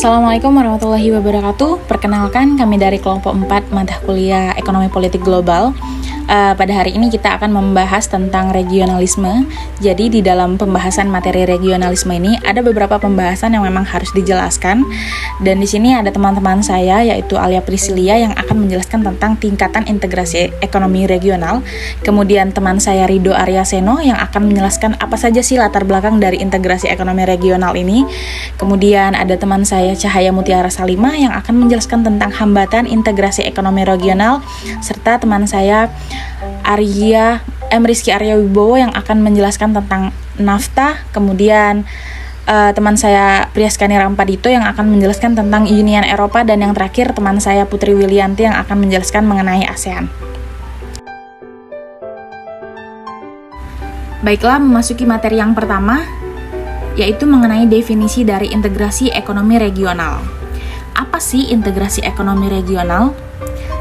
Assalamualaikum warahmatullahi wabarakatuh. Perkenalkan, kami dari kelompok 4 mata kuliah Ekonomi Politik Global. Pada hari ini kita akan membahas tentang regionalisme. Jadi di dalam pembahasan materi regionalisme ini ada beberapa pembahasan yang memang harus dijelaskan. Dan di sini ada teman-teman saya yaitu Alia Priscilia yang akan menjelaskan tentang tingkatan integrasi ekonomi regional. Kemudian teman saya Rido Arya Seno yang akan menjelaskan apa saja sih latar belakang dari integrasi ekonomi regional ini. Kemudian ada teman saya Cahaya Mutiara Salimah yang akan menjelaskan tentang hambatan integrasi ekonomi regional, serta teman saya Rizky Arya Wibowo yang akan menjelaskan tentang NAFTA. Kemudian teman saya Priyaskani Rampadito yang akan menjelaskan tentang Uni Eropa, dan yang terakhir teman saya Putri Wilianti yang akan menjelaskan mengenai ASEAN. Baiklah, memasuki materi yang pertama, yaitu mengenai definisi dari integrasi ekonomi regional. Apa sih integrasi ekonomi regional?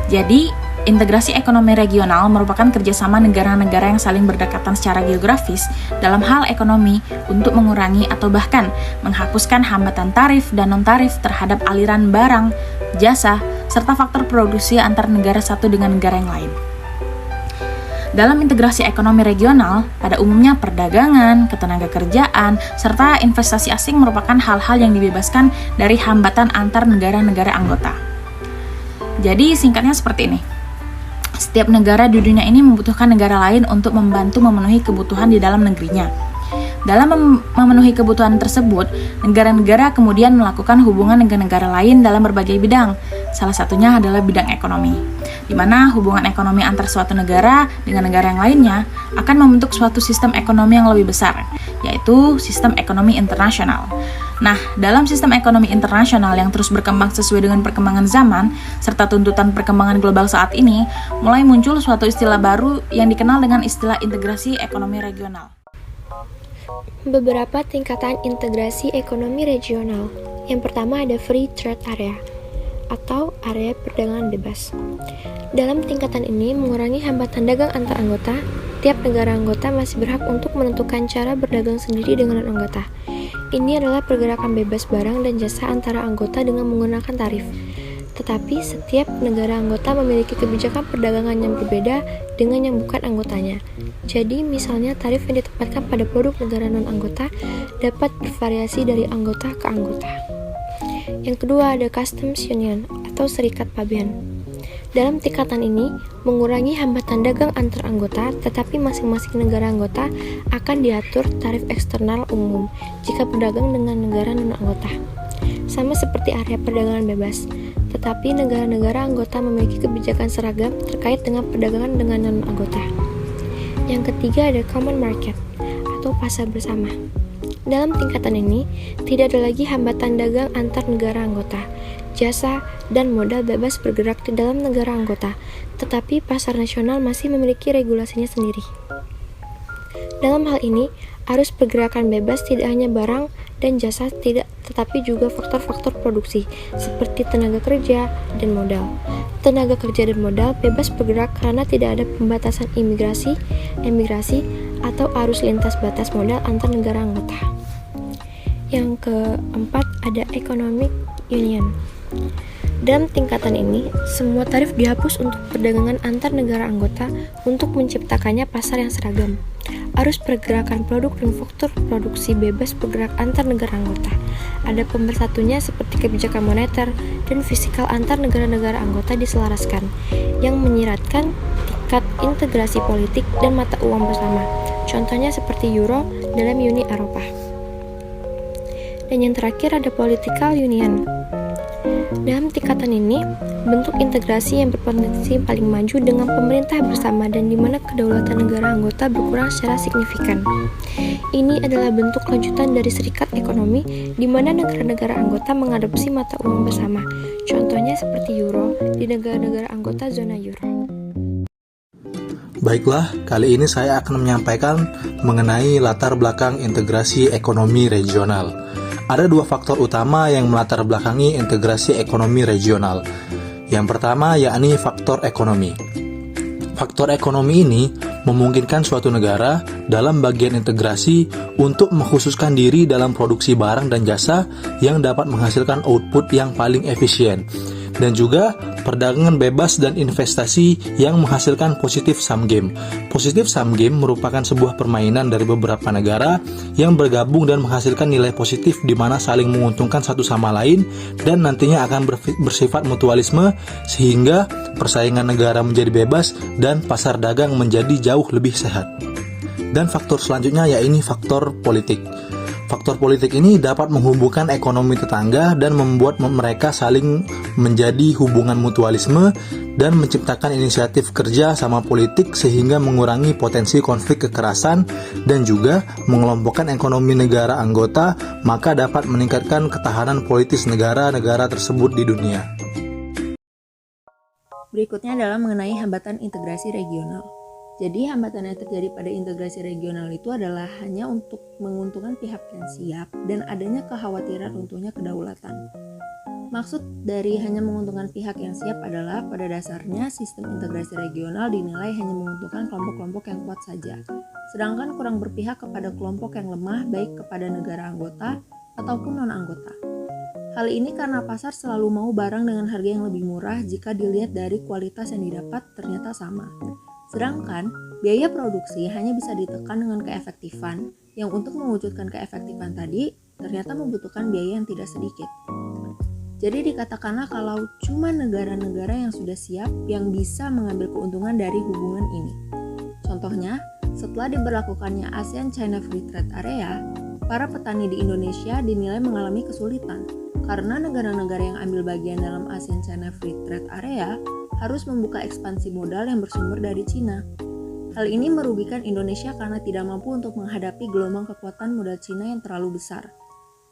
Jadi, integrasi ekonomi regional merupakan kerjasama negara-negara yang saling berdekatan secara geografis dalam hal ekonomi untuk mengurangi atau bahkan menghapuskan hambatan tarif dan non-tarif terhadap aliran barang, jasa, serta faktor produksi antar negara satu dengan negara yang lain. Dalam integrasi ekonomi regional, pada umumnya perdagangan, ketenagakerjaan, serta investasi asing merupakan hal-hal yang dibebaskan dari hambatan antar negara-negara anggota. Jadi singkatnya seperti ini. Setiap negara di dunia ini membutuhkan negara lain untuk membantu memenuhi kebutuhan di dalam negerinya. Dalam memenuhi kebutuhan tersebut, negara-negara kemudian melakukan hubungan dengan negara lain dalam berbagai bidang. Salah satunya adalah bidang ekonomi, di mana hubungan ekonomi antar suatu negara dengan negara yang lainnya akan membentuk suatu sistem ekonomi yang lebih besar, yaitu sistem ekonomi internasional. Nah, dalam sistem ekonomi internasional yang terus berkembang sesuai dengan perkembangan zaman, serta tuntutan perkembangan global saat ini, mulai muncul suatu istilah baru yang dikenal dengan istilah integrasi ekonomi regional. Beberapa tingkatan integrasi ekonomi regional. Yang pertama ada Free Trade Area atau area perdagangan bebas. Dalam tingkatan ini mengurangi hambatan dagang antar anggota. Tiap negara anggota masih berhak untuk menentukan cara berdagang sendiri dengan non-anggota. Ini adalah pergerakan bebas barang dan jasa antara anggota dengan menggunakan tarif. Tetapi setiap negara anggota memiliki kebijakan perdagangan yang berbeda dengan yang bukan anggotanya. Jadi misalnya tarif yang ditempatkan pada produk negara non-anggota dapat bervariasi dari anggota ke anggota. Yang kedua ada Customs Union atau Serikat Pabean. Dalam tingkatan ini mengurangi hambatan dagang antar anggota, tetapi masing-masing negara anggota akan diatur tarif eksternal umum jika berdagang dengan negara non-anggota. Sama seperti area perdagangan bebas, tetapi negara-negara anggota memiliki kebijakan seragam terkait dengan perdagangan dengan non-anggota. Yang ketiga ada Common Market atau pasar bersama. Dalam tingkatan ini, tidak ada lagi hambatan dagang antar negara anggota. Jasa dan modal bebas bergerak di dalam negara anggota, tetapi pasar nasional masih memiliki regulasinya sendiri. Dalam hal ini, arus pergerakan bebas tidak hanya barang dan jasa tetapi juga faktor-faktor produksi seperti tenaga kerja dan modal. Tenaga kerja dan modal bebas bergerak karena tidak ada pembatasan imigrasi, atau arus lintas batas modal antar negara anggota. Yang keempat ada Economic Union. Dalam tingkatan ini, semua tarif dihapus untuk perdagangan antar negara anggota untuk menciptakannya pasar yang seragam. Arus pergerakan produk dan faktor produksi bebas bergerak antar negara anggota. Ada pemersatunya seperti kebijakan moneter dan fiskal antar negara-negara anggota diselaraskan, yang menyiratkan tingkat integrasi politik dan mata uang bersama. Contohnya seperti Euro dalam Uni Eropa. Dan yang terakhir ada Political Union. Dalam tingkatan ini, bentuk integrasi yang berpotensi paling maju dengan pemerintah bersama dan di mana kedaulatan negara anggota berkurang secara signifikan. Ini adalah bentuk lanjutan dari serikat ekonomi di mana negara-negara anggota mengadopsi mata uang bersama. Contohnya seperti Euro di negara-negara anggota zona Euro. Baiklah, kali ini saya akan menyampaikan mengenai latar belakang integrasi ekonomi regional. Ada dua faktor utama yang melatar belakangi integrasi ekonomi regional. Yang pertama yakni faktor ekonomi. Faktor ekonomi ini memungkinkan suatu negara dalam bagian integrasi untuk mengkhususkan diri dalam produksi barang dan jasa yang dapat menghasilkan output yang paling efisien, dan juga perdagangan bebas dan investasi yang menghasilkan positive sum game. Positive sum game merupakan sebuah permainan dari beberapa negara yang bergabung dan menghasilkan nilai positif di mana saling menguntungkan satu sama lain dan nantinya akan bersifat mutualisme sehingga persaingan negara menjadi bebas dan pasar dagang menjadi jauh lebih sehat. Dan faktor selanjutnya yaitu faktor politik. Faktor politik ini dapat menghubungkan ekonomi tetangga dan membuat mereka saling menjadi hubungan mutualisme dan menciptakan inisiatif kerja sama politik sehingga mengurangi potensi konflik kekerasan dan juga mengelompokkan ekonomi negara anggota, maka dapat meningkatkan ketahanan politis negara-negara tersebut di dunia. Berikutnya adalah mengenai hambatan integrasi regional. Jadi hambatan yang terjadi pada integrasi regional itu adalah hanya untuk menguntungkan pihak yang siap dan adanya kekhawatiran runtuhnya kedaulatan. Maksud dari hanya menguntungkan pihak yang siap adalah pada dasarnya sistem integrasi regional dinilai hanya menguntungkan kelompok-kelompok yang kuat saja, sedangkan kurang berpihak kepada kelompok yang lemah baik kepada negara anggota ataupun non-anggota. Hal ini karena pasar selalu mau barang dengan harga yang lebih murah jika dilihat dari kualitas yang didapat ternyata sama. Sedangkan, biaya produksi hanya bisa ditekan dengan keefektifan, yang untuk mewujudkan keefektifan tadi, ternyata membutuhkan biaya yang tidak sedikit. Jadi dikatakanlah kalau cuma negara-negara yang sudah siap yang bisa mengambil keuntungan dari hubungan ini. Contohnya, setelah diberlakukannya ASEAN-China Free Trade Area, para petani di Indonesia dinilai mengalami kesulitan, karena negara-negara yang ambil bagian dalam ASEAN-China Free Trade Area harus membuka ekspansi modal yang bersumber dari Cina. Hal ini merugikan Indonesia karena tidak mampu untuk menghadapi gelombang kekuatan modal Cina yang terlalu besar.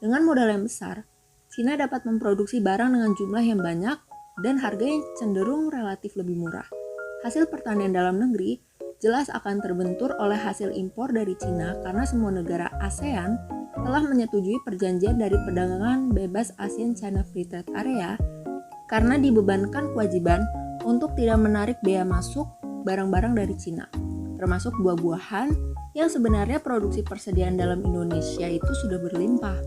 Dengan modal yang besar, Cina dapat memproduksi barang dengan jumlah yang banyak dan harga yang cenderung relatif lebih murah. Hasil pertanian dalam negeri jelas akan terbentur oleh hasil impor dari Cina karena semua negara ASEAN telah menyetujui perjanjian dari perdagangan bebas ASEAN-China Free Trade Area karena dibebankan kewajiban untuk tidak menarik bea masuk barang-barang dari Cina, termasuk buah-buahan yang sebenarnya produksi persediaan dalam Indonesia itu sudah berlimpah.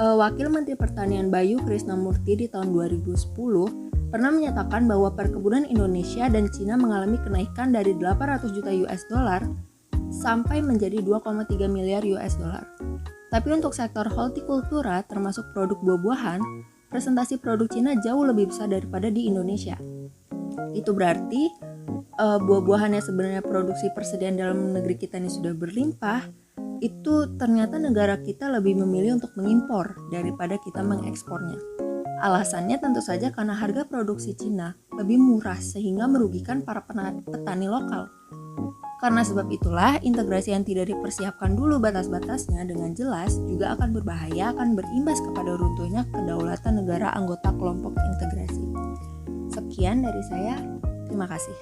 Wakil Menteri Pertanian Bayu Krisnamurti di tahun 2010 pernah menyatakan bahwa perkebunan Indonesia dan Cina mengalami kenaikan dari 800 juta US dollar sampai menjadi 2,3 miliar US dollar. Tapi untuk sektor hortikultura termasuk produk buah-buahan, presentasi produk Cina jauh lebih besar daripada di Indonesia. Itu berarti buah-buahan yang sebenarnya produksi persediaan dalam negeri kita ini sudah berlimpah, itu ternyata negara kita lebih memilih untuk mengimpor daripada kita mengekspornya. Alasannya tentu saja karena harga produksi Cina lebih murah sehingga merugikan para petani lokal. Karena sebab itulah, integrasi yang tidak dipersiapkan dulu batas-batasnya dengan jelas juga akan berbahaya, akan berimbas kepada runtuhnya kedaulatan negara anggota kelompok integrasi. Sekian dari saya, terima kasih.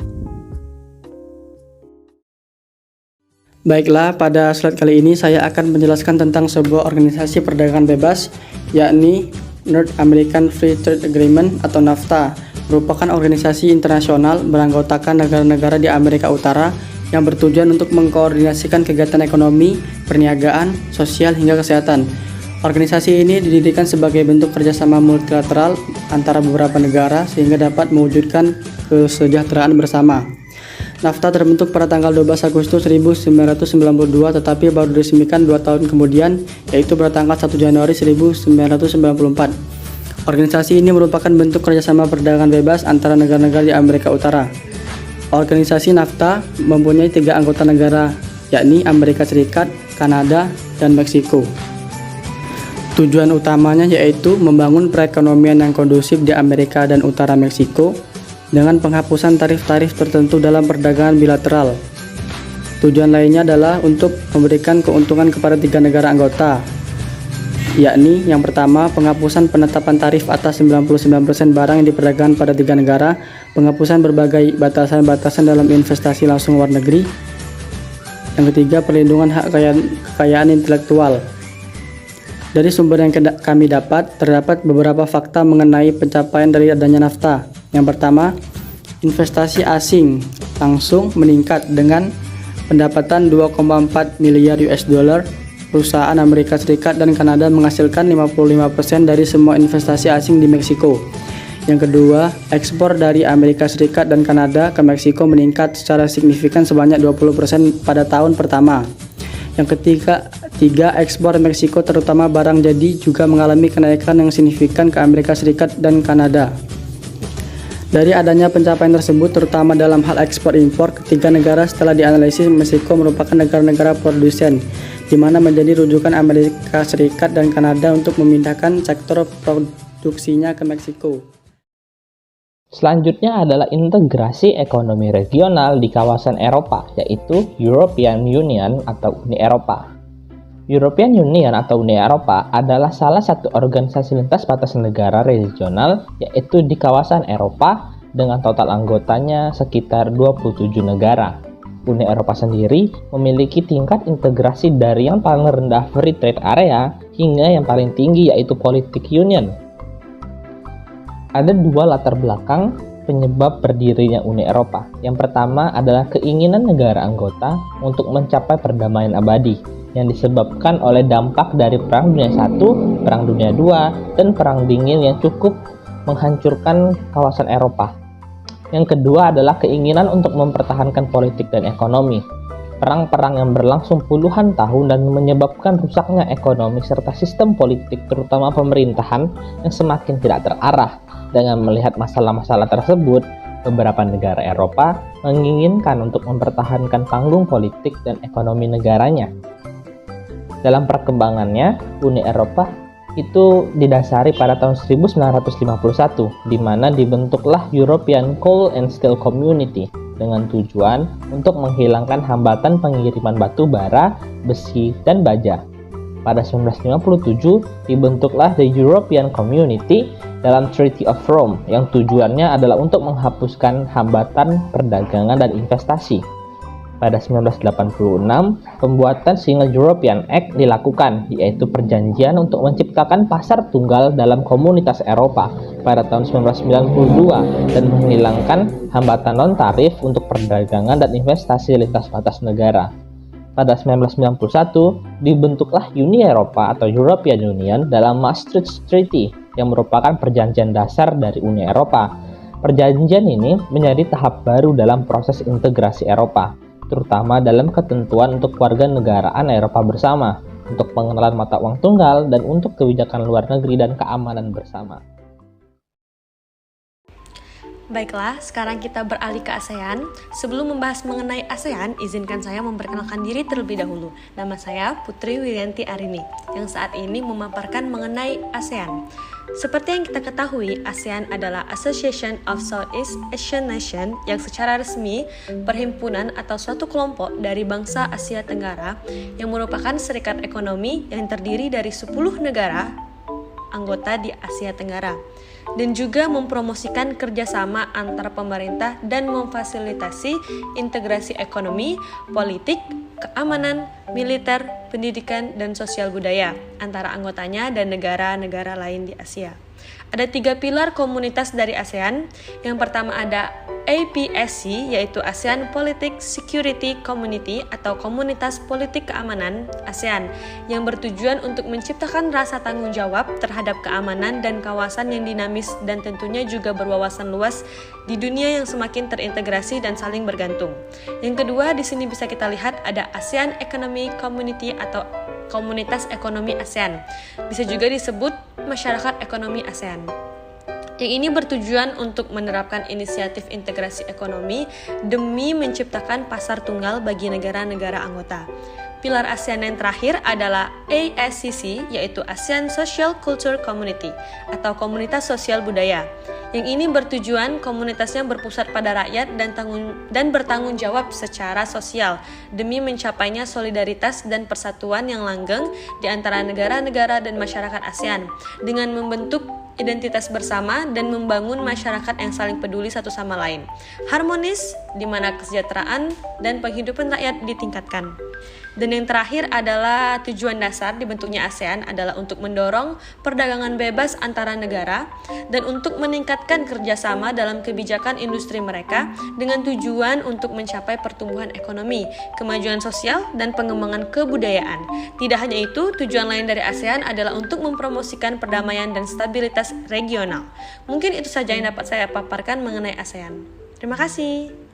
Baiklah, pada slide kali ini saya akan menjelaskan tentang sebuah organisasi perdagangan bebas, yakni North American Free Trade Agreement atau NAFTA, merupakan organisasi internasional beranggotakan negara-negara di Amerika Utara yang bertujuan untuk mengkoordinasikan kegiatan ekonomi, perniagaan, sosial, hingga kesehatan. Organisasi ini didirikan sebagai bentuk kerjasama multilateral antara beberapa negara sehingga dapat mewujudkan kesejahteraan bersama. NAFTA terbentuk pada tanggal 12 Agustus 1992 tetapi baru diresmikan 2 tahun kemudian, yaitu pada tanggal 1 Januari 1994. Organisasi ini merupakan bentuk kerjasama perdagangan bebas antara negara-negara di Amerika Utara. Organisasi NAFTA mempunyai 3 anggota negara, yakni Amerika Serikat, Kanada, dan Meksiko. Tujuan utamanya yaitu membangun perekonomian yang kondusif di Amerika dan Utara Meksiko dengan penghapusan tarif-tarif tertentu dalam perdagangan bilateral. Tujuan lainnya adalah untuk memberikan keuntungan kepada 3 negara anggota, yakni yang pertama penghapusan penetapan tarif atas 99% barang yang diperdagangkan pada 3 negara, penghapusan berbagai batasan-batasan dalam investasi langsung luar negeri. Yang ketiga, perlindungan hak kekayaan intelektual. Dari sumber yang kami dapat, terdapat beberapa fakta mengenai pencapaian dari adanya NAFTA. Yang pertama, investasi asing langsung meningkat dengan pendapatan 2,4 miliar US dollar. Perusahaan Amerika Serikat dan Kanada menghasilkan 55% dari semua investasi asing di Meksiko. Yang kedua, ekspor dari Amerika Serikat dan Kanada ke Meksiko meningkat secara signifikan sebanyak 20% pada tahun pertama. Yang ketiga, ekspor Meksiko terutama barang jadi juga mengalami kenaikan yang signifikan ke Amerika Serikat dan Kanada. Dari adanya pencapaian tersebut, terutama dalam hal ekspor impor, ketiga negara setelah dianalisis Meksiko merupakan negara-negara produsen, di mana menjadi rujukan Amerika Serikat dan Kanada untuk memindahkan sektor produksinya ke Meksiko. Selanjutnya adalah integrasi ekonomi regional di kawasan Eropa, yaitu European Union atau Uni Eropa. European Union atau Uni Eropa adalah salah satu organisasi lintas batas negara regional, yaitu di kawasan Eropa dengan total anggotanya sekitar 27 negara. Uni Eropa sendiri memiliki tingkat integrasi dari yang paling rendah free trade area hingga yang paling tinggi yaitu politik union. Ada dua latar belakang penyebab berdirinya Uni Eropa. Yang pertama adalah keinginan negara anggota untuk mencapai perdamaian abadi yang disebabkan oleh dampak dari Perang Dunia I, Perang Dunia II, dan Perang Dingin yang cukup menghancurkan kawasan Eropa. Yang kedua adalah keinginan untuk mempertahankan politik dan ekonomi. Perang-perang yang berlangsung puluhan tahun dan menyebabkan rusaknya ekonomi serta sistem politik terutama pemerintahan yang semakin tidak terarah. Dengan melihat masalah-masalah tersebut, beberapa negara Eropa menginginkan untuk mempertahankan panggung politik dan ekonomi negaranya. Dalam perkembangannya, Uni Eropa itu didasari pada tahun 1951, di mana dibentuklah European Coal and Steel Community dengan tujuan untuk menghilangkan hambatan pengiriman batu bara, besi, dan baja. Pada 1957, dibentuklah The European Community dalam Treaty of Rome yang tujuannya adalah untuk menghapuskan hambatan perdagangan dan investasi. Pada 1986, pembuatan Single European Act dilakukan, yaitu perjanjian untuk menciptakan pasar tunggal dalam komunitas Eropa pada tahun 1992 dan menghilangkan hambatan non-tarif untuk perdagangan dan investasi lintas batas negara. Pada 1991, dibentuklah Uni Eropa atau European Union dalam Maastricht Treaty yang merupakan perjanjian dasar dari Uni Eropa. Perjanjian ini menjadi tahap baru dalam proses integrasi Eropa, terutama dalam ketentuan untuk warganegaraan Eropa bersama, untuk pengenalan mata uang tunggal, dan untuk kebijakan luar negeri dan keamanan bersama. Baiklah, sekarang kita beralih ke ASEAN. Sebelum membahas mengenai ASEAN, izinkan saya memperkenalkan diri terlebih dahulu. Nama saya Putri Wirianti Arini, yang saat ini memaparkan mengenai ASEAN. Seperti yang kita ketahui, ASEAN adalah Association of Southeast Asian Nations yang secara resmi perhimpunan atau suatu kelompok dari bangsa Asia Tenggara yang merupakan serikat ekonomi yang terdiri dari 10 negara anggota di Asia Tenggara dan juga mempromosikan kerjasama antar pemerintah dan memfasilitasi integrasi ekonomi, politik, keamanan, militer, pendidikan, dan sosial budaya antara anggotanya dan negara-negara lain di Asia. Ada 3 pilar komunitas dari ASEAN. Yang pertama ada APSC, yaitu ASEAN Politics Security Community atau Komunitas Politik Keamanan ASEAN, yang bertujuan untuk menciptakan rasa tanggung jawab terhadap keamanan dan kawasan yang dinamis dan tentunya juga berwawasan luas di dunia yang semakin terintegrasi dan saling bergantung. Yang kedua, di sini bisa kita lihat ada ASEAN Economic Community atau Komunitas Ekonomi ASEAN. Bisa juga disebut Masyarakat Ekonomi ASEAN. Yang ini bertujuan untuk menerapkan inisiatif integrasi ekonomi demi menciptakan pasar tunggal bagi negara-negara anggota. Pilar ASEAN yang terakhir adalah ASCC, yaitu ASEAN Social Culture Community atau Komunitas Sosial Budaya. Yang ini bertujuan komunitasnya berpusat pada rakyat dan bertanggung jawab secara sosial demi mencapainya solidaritas dan persatuan yang langgeng di antara negara-negara dan masyarakat ASEAN dengan membentuk identitas bersama dan membangun masyarakat yang saling peduli satu sama lain, harmonis di mana kesejahteraan dan penghidupan rakyat ditingkatkan. Dan yang terakhir adalah tujuan dasar dibentuknya ASEAN adalah untuk mendorong perdagangan bebas antara negara dan untuk meningkatkan kerjasama dalam kebijakan industri mereka dengan tujuan untuk mencapai pertumbuhan ekonomi, kemajuan sosial, dan pengembangan kebudayaan. Tidak hanya itu, tujuan lain dari ASEAN adalah untuk mempromosikan perdamaian dan stabilitas regional. Mungkin itu saja yang dapat saya paparkan mengenai ASEAN. Terima kasih.